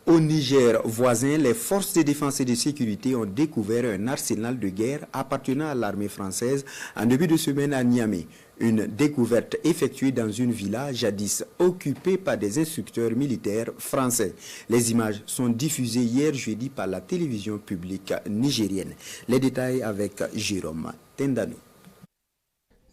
Au Niger voisin, les forces de défense et de sécurité ont découvert un arsenal de guerre appartenant à l'armée française en début de semaine à Niamey. Une découverte effectuée dans une villa jadis occupée par des instructeurs militaires français. Les images sont diffusées hier jeudi par la télévision publique nigérienne. Les détails avec Jérôme Tendano.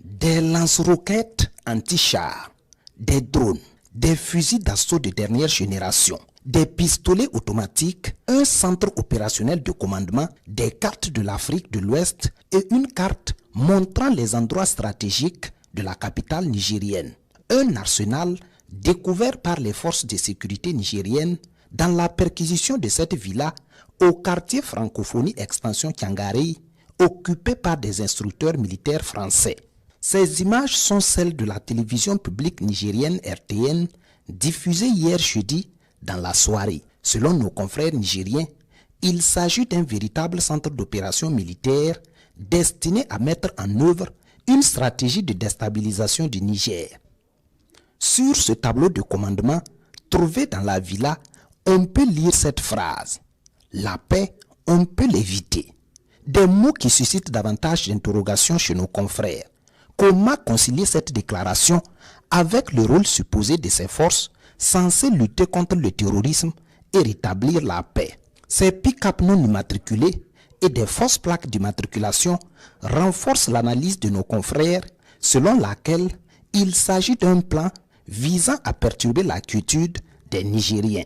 Des lance-roquettes anti-chars, des drones, des fusils d'assaut de dernière génération, des pistolets automatiques, un centre opérationnel de commandement, des cartes de l'Afrique de l'Ouest et une carte montrant les endroits stratégiques de la capitale nigérienne. Un arsenal découvert par les forces de sécurité nigériennes dans la perquisition de cette villa au quartier francophonie extension Kiangari, occupé par des instructeurs militaires français. Ces images sont celles de la télévision publique nigérienne RTN, diffusée hier jeudi dans la soirée. Selon nos confrères nigériens, il s'agit d'un véritable centre d'opération militaire destiné à mettre en œuvre une stratégie de déstabilisation du Niger. Sur ce tableau de commandement, trouvé dans la villa, on peut lire cette phrase: « La paix, on peut l'éviter ». Des mots qui suscitent davantage d'interrogations chez nos confrères. Comment concilier cette déclaration avec le rôle supposé de ces forces censées lutter contre le terrorisme et rétablir la paix? Ces pick-up non immatriculés et des fausses plaques d'immatriculation renforcent l'analyse de nos confrères selon laquelle il s'agit d'un plan visant à perturber la quiétude des Nigériens.